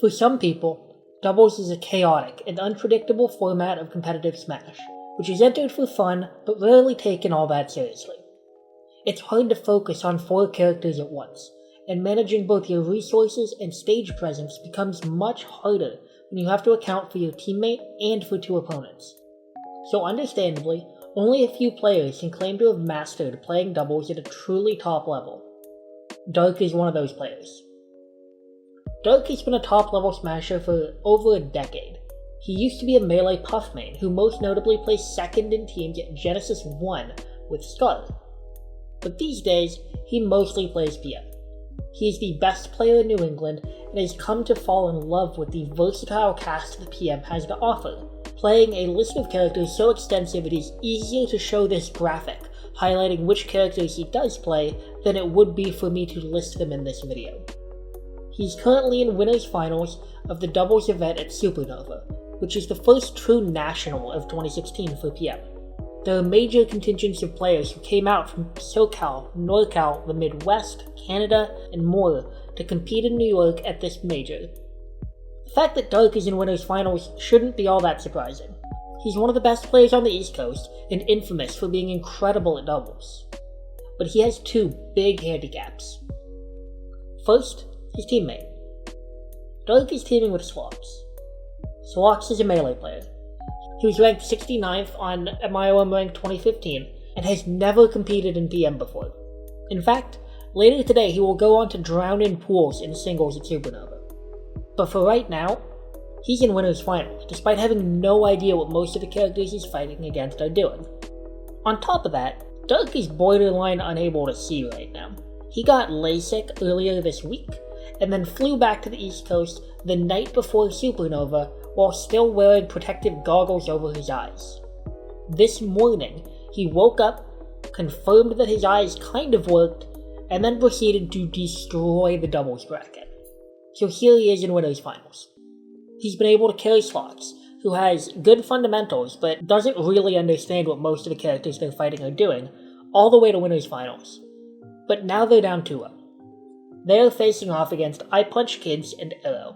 For some people, doubles is a chaotic and unpredictable format of competitive Smash, which is entered for fun but rarely taken all that seriously. It's hard to focus on 4 characters at once, and managing both your resources and stage presence becomes much harder when you have to account for your teammate and for 2 opponents. So understandably, only a few players can claim to have mastered playing doubles at a truly top level. Darc is one of those players. Darc has been a top level smasher for over a decade. He used to be a melee puff main who most notably placed second in teams at Genesis 1 with Scar. But these days, he mostly plays PM. He is the best player in New England and has come to fall in love with the versatile cast the PM has to offer, playing a list of characters so extensive it is easier to show this graphic, highlighting which characters he does play, than it would be for me to list them in this video. He's currently in winners finals of the doubles event at Supernova, which is the first true national of 2016 for PM. There are major contingents of players who came out from SoCal, NorCal, the Midwest, Canada, and more to compete in New York at this major. The fact that Darc is in winners finals shouldn't be all that surprising. He's one of the best players on the East Coast and infamous for being incredible at doubles. But he has 2 big handicaps. First, his teammate. Darc is teaming with Slox. Slox is a melee player. He was ranked 69th on MIOM Rank 2015 and has never competed in PM before. In fact, later today he will go on to drown in pools in singles at Supernova. But for right now, he's in winners finals, despite having no idea what most of the characters he's fighting against are doing. On top of that, Darc is borderline unable to see right now. He got LASIK earlier this week, and then flew back to the East Coast the night before Supernova while still wearing protective goggles over his eyes. This morning, he woke up, confirmed that his eyes kind of worked, and then proceeded to destroy the doubles bracket. So here he is in winners finals. He's been able to carry Slox, who has good fundamentals but doesn't really understand what most of the characters they're fighting are doing, all the way to winners finals. But now they're down 2-0. They're facing off against iPunchKids and Arrow,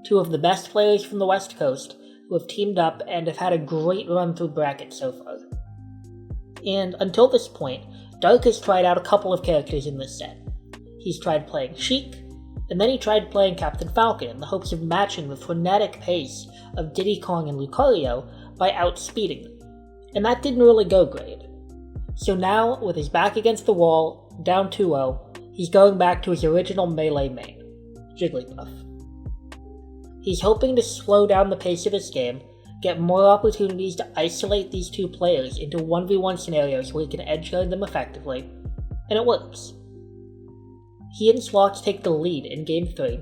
2 of the best players from the West Coast who have teamed up and have had a great run through brackets so far. And until this point, Darc has tried out a couple of characters in this set. He's tried playing Sheik, and then he tried playing Captain Falcon in the hopes of matching the frenetic pace of Diddy Kong and Lucario by outspeeding them, and that didn't really go great. So now, with his back against the wall, down 2-0, he's going back to his original melee main, Jigglypuff. He's hoping to slow down the pace of his game, get more opportunities to isolate these 2 players into 1v1 scenarios where he can edge guard them effectively, and it works. He and Slox take the lead in Game 3,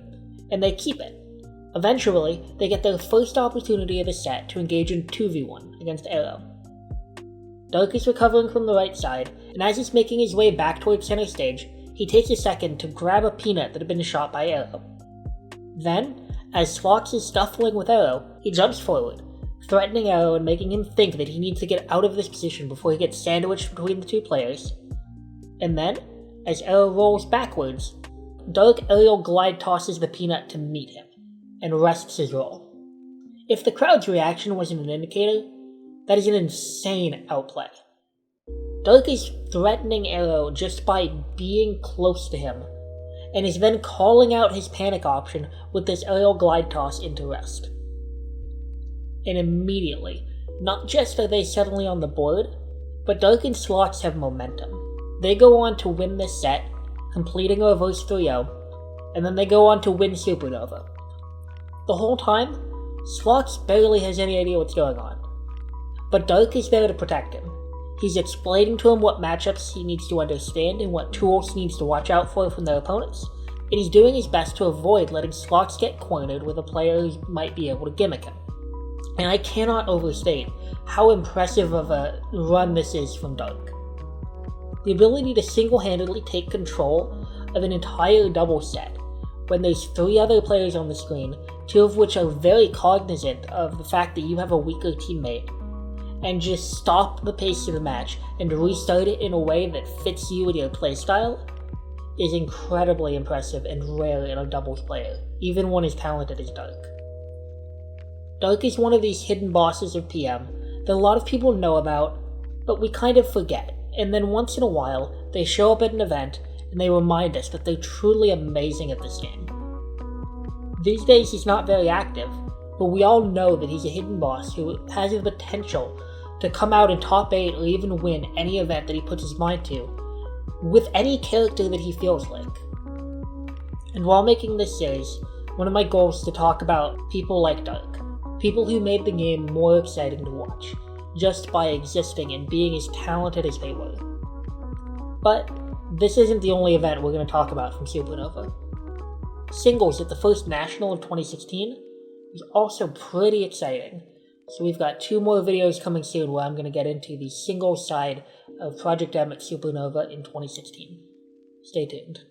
and they keep it. Eventually, they get their first opportunity of the set to engage in 2v1 against Arrow. Darc is recovering from the right side, and as he's making his way back towards center stage, he takes a second to grab a peanut that had been shot by Arrow. Then, as Slox is scuffling with Arrow, he jumps forward, threatening Arrow and making him think that he needs to get out of this position before he gets sandwiched between the 2 players. And then, as Arrow rolls backwards, Darc aerial glide tosses the peanut to meet him, and rests his roll. If the crowd's reaction wasn't an indicator, that is an insane outplay. Darc is threatening Arrow just by being close to him, and is then calling out his panic option with this aerial glide toss into rest. And immediately, not just are they suddenly on the board, but Darc and Slox have momentum. They go on to win this set, completing a reverse 3-0, and then they go on to win Supernova. The whole time, Slox barely has any idea what's going on. But Darc is there to protect him. He's explaining to him what matchups he needs to understand and what tools he needs to watch out for from their opponents, and he's doing his best to avoid letting Slox get cornered with a player who might be able to gimmick him. And I cannot overstate how impressive of a run this is from Darc. The ability to single-handedly take control of an entire double set when there's 3 other players on the screen, 2 of which are very cognizant of the fact that you have a weaker teammate, and just stop the pace of the match and restart it in a way that fits you and your playstyle, is incredibly impressive and rare in a doubles player, even one as talented as Darc. Darc is one of these hidden bosses of PM that a lot of people know about, but we kind of forget, and then once in a while, they show up at an event and they remind us that they're truly amazing at this game. These days he's not very active, but we all know that he's a hidden boss who has the potential to come out in top 8 or even win any event that he puts his mind to, with any character that he feels like. And while making this series, one of my goals is to talk about people like Darc, people who made the game more exciting to watch, just by existing and being as talented as they were. But this isn't the only event we're going to talk about from Supernova. Singles at the first National of 2016 is also pretty exciting, so we've got 2 more videos coming soon where I'm going to get into the singles side of Project M at Supernova in 2016. Stay tuned.